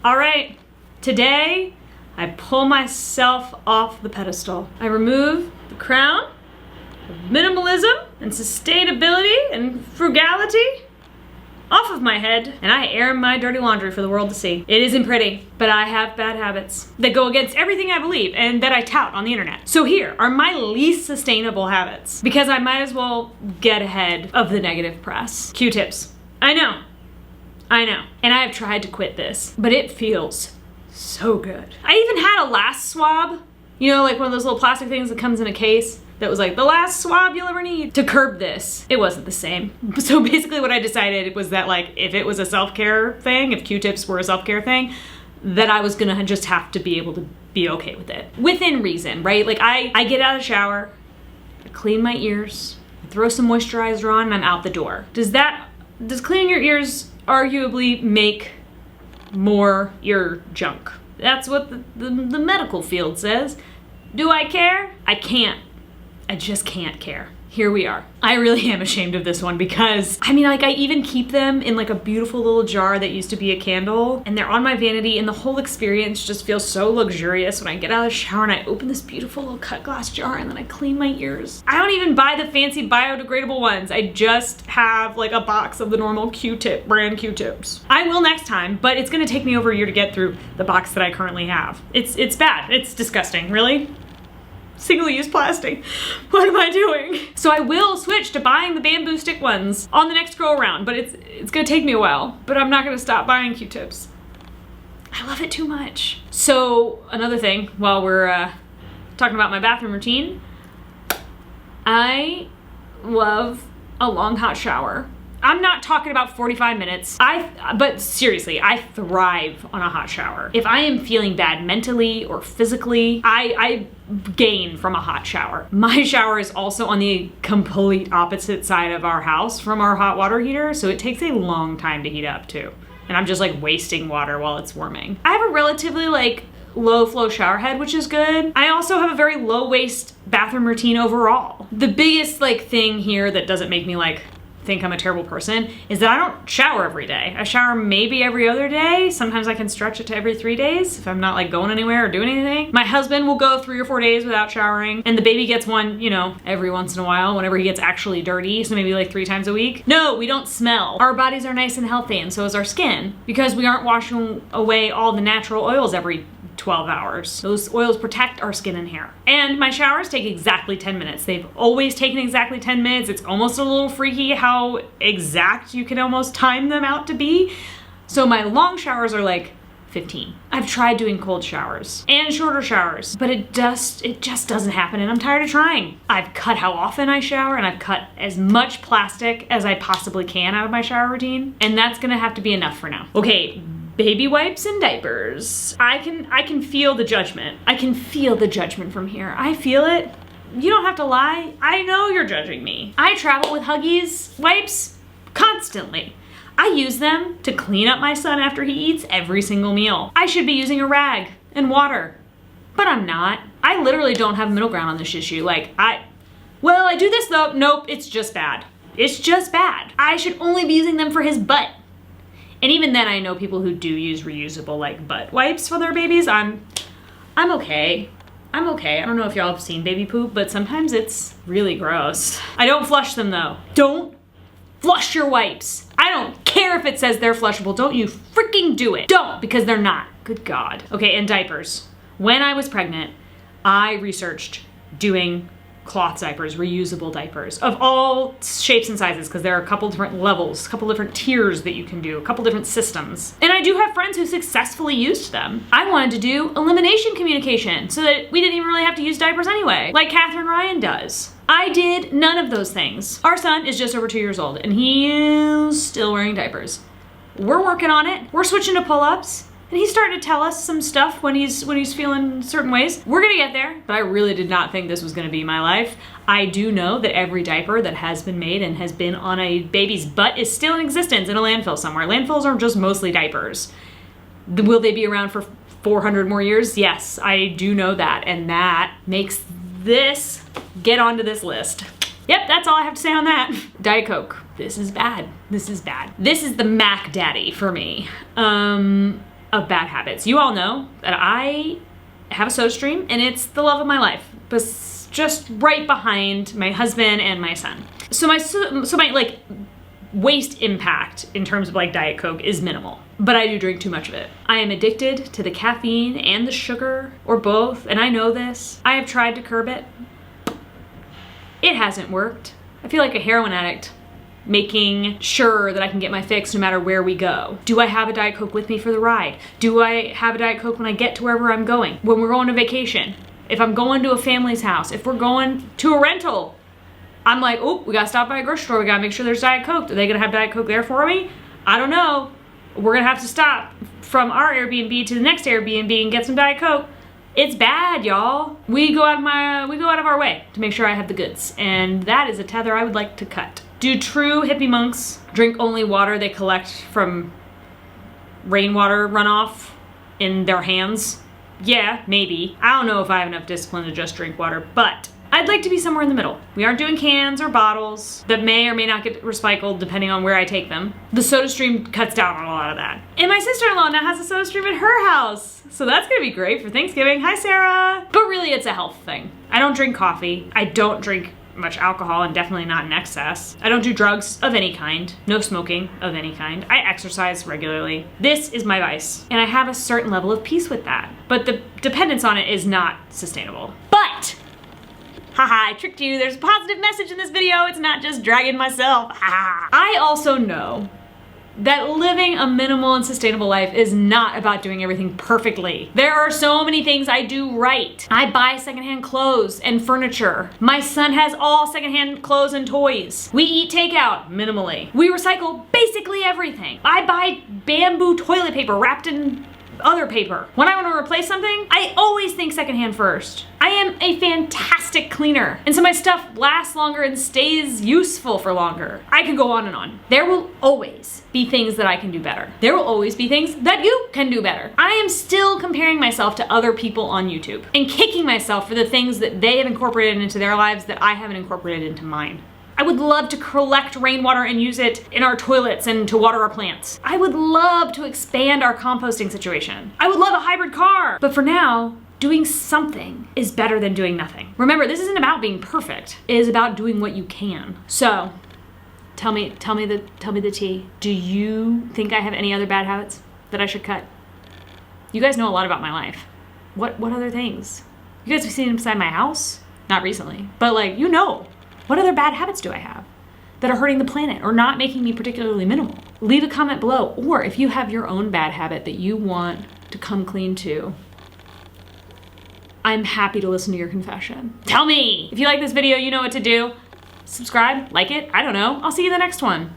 All right, today I pull myself off the pedestal. I remove the crown of minimalism and sustainability and frugality off of my head, and I air my dirty laundry for the world to see. It isn't pretty, but I have bad habits that go against everything I believe and that I tout on the internet. So here are my least sustainable habits, because I might as well get ahead of the negative press. Q-tips. I know. And I have tried to quit this, but it feels so good. I even had a last swab, you know, like one of those little plastic things that comes in a case that was like the last swab you'll ever need to curb this. It wasn't the same. So basically what I decided was that, like, if it was a self-care thing, if Q-tips were a self-care thing, that I was gonna just have to be able to be okay with it. Within reason, right? Like I get out of the shower, I clean my ears, I throw some moisturizer on, and I'm out the door. Does cleaning your ears arguably make more ear junk? That's what the medical field says. Do I care? I can't. I just can't care. Here we are. I really am ashamed of this one because, I mean, like, I even keep them in like a beautiful little jar that used to be a candle, and they're on my vanity, and the whole experience just feels so luxurious when I get out of the shower and I open this beautiful little cut glass jar and then I clean my ears. I don't even buy the fancy biodegradable ones. I just have like a box of the normal Q-tip brand Q-tips. I will next time, but it's gonna take me over a year to get through the box that I currently have. It's bad. It's disgusting. Really? Single-use plastic. What am I doing? So I will switch to buying the bamboo stick ones on the next go around, but it's gonna take me a while, but I'm not gonna stop buying Q-tips. I love it too much. So another thing, while we're talking about my bathroom routine, I love a long hot shower. I'm not talking about 45 minutes. But seriously, I thrive on a hot shower. If I am feeling bad mentally or physically, I gain from a hot shower. My shower is also on the complete opposite side of our house from our hot water heater, so it takes a long time to heat up too. And I'm just like wasting water while it's warming. I have a relatively like low flow shower head, which is good. I also have a very low waste bathroom routine overall. The biggest like thing here that doesn't make me like think I'm a terrible person is that I don't shower every day. I shower maybe every other day. Sometimes I can stretch it to every 3 days if I'm not like going anywhere or doing anything. My husband will go 3 or 4 days without showering, and the baby gets one, you know, every once in a while whenever he gets actually dirty, so maybe like 3 times a week. No, we don't smell. Our bodies are nice and healthy, and so is our skin, because we aren't washing away all the natural oils every 12 hours. Those oils protect our skin and hair. And my showers take exactly 10 minutes. They've always taken exactly 10 minutes. It's almost a little freaky how exact you can almost time them out to be. So my long showers are like 15. I've tried doing cold showers and shorter showers, but it just doesn't happen, and I'm tired of trying. I've cut how often I shower, and I've cut as much plastic as I possibly can out of my shower routine, and that's gonna have to be enough for now. Okay. Baby wipes and diapers. I can feel the judgment. I can feel the judgment from here. I feel it. You don't have to lie. I know you're judging me. I travel with Huggies wipes constantly. I use them to clean up my son after he eats every single meal. I should be using a rag and water, but I'm not. I literally don't have middle ground on this issue. Like, I do this though. Nope, it's just bad. It's just bad. I should only be using them for his butt. And even then, I know people who do use reusable like butt wipes for their babies. I'm okay. I'm okay. I don't know if y'all have seen baby poop, but sometimes it's really gross. I don't flush them though. Don't flush your wipes. I don't care if it says they're flushable. Don't you freaking do it. Don't, because they're not. Good God. Okay, and diapers. When I was pregnant, I researched doing cloth diapers, reusable diapers of all shapes and sizes, because there are a couple different levels, a couple different tiers that you can do, a couple different systems. And I do have friends who successfully used them. I wanted to do elimination communication so that we didn't even really have to use diapers anyway, like Catherine Ryan does. I did none of those things. Our son is just over 2 years old, and he is still wearing diapers. We're working on it. We're switching to pull-ups. And he's starting to tell us some stuff when he's feeling certain ways. We're gonna get there, but I really did not think this was gonna be my life. I do know that every diaper that has been made and has been on a baby's butt is still in existence in a landfill somewhere. Landfills are just mostly diapers. Will they be around for 400 more years? Yes, I do know that, and that makes this get onto this list. Yep, that's all I have to say on that. Diet Coke. This is bad. This is bad. This is the Mac Daddy for me. of bad habits. You all know that I have a soda stream and it's the love of my life, but just right behind my husband and my son. So my like waste impact in terms of like Diet Coke is minimal, but I do drink too much of it. I am addicted to the caffeine and the sugar, or both, and I know this. I have tried to curb it. It hasn't worked. I feel like a heroin addict, making sure that I can get my fix no matter where we go. Do I have a Diet Coke with me for the ride? Do I have a Diet Coke when I get to wherever I'm going? When we're going to vacation? If I'm going to a family's house? If we're going to a rental? I'm like, oh, we gotta stop by a grocery store. We gotta make sure there's Diet Coke. Are they gonna have Diet Coke there for me? I don't know. We're gonna have to stop from our Airbnb to the next Airbnb and get some Diet Coke. It's bad, y'all. We go out of our way to make sure I have the goods, and that is a tether I would like to cut. Do true hippie monks drink only water they collect from rainwater runoff in their hands? Yeah, maybe. I don't know if I have enough discipline to just drink water, but I'd like to be somewhere in the middle. We aren't doing cans or bottles that may or may not get recycled depending on where I take them. The soda stream cuts down on a lot of that. And my sister-in-law now has a soda stream at her house. So that's gonna be great for Thanksgiving. Hi, Sarah. But really, it's a health thing. I don't drink coffee. I don't drink much alcohol, and definitely not in excess. I don't do drugs of any kind. No smoking of any kind. I exercise regularly. This is my vice, and I have a certain level of peace with that. But the dependence on it is not sustainable. But haha, I tricked you. There's a positive message in this video. It's not just dragging myself. Haha. I also know that living a minimal and sustainable life is not about doing everything perfectly. There are so many things I do right. I buy secondhand clothes and furniture. My son has all secondhand clothes and toys. We eat takeout minimally. We recycle basically everything. I buy bamboo toilet paper wrapped in other paper. When I want to replace something, I always think secondhand first. I am a fantastic cleaner, and so my stuff lasts longer and stays useful for longer. I could go on and on. There will always be things that I can do better. There will always be things that you can do better. I am still comparing myself to other people on YouTube and kicking myself for the things that they have incorporated into their lives that I haven't incorporated into mine. I would love to collect rainwater and use it in our toilets and to water our plants. I would love to expand our composting situation. I would love a hybrid car. But for now, doing something is better than doing nothing. Remember, this isn't about being perfect. It is about doing what you can. So, tell me the tea. Do you think I have any other bad habits that I should cut? You guys know a lot about my life. What other things? You guys have seen inside my house? Not recently, but like, you know. What other bad habits do I have that are hurting the planet or not making me particularly minimal? Leave a comment below, or if you have your own bad habit that you want to come clean to, I'm happy to listen to your confession. Tell me! If you like this video, you know what to do. Subscribe, like it, I don't know. I'll see you in the next one.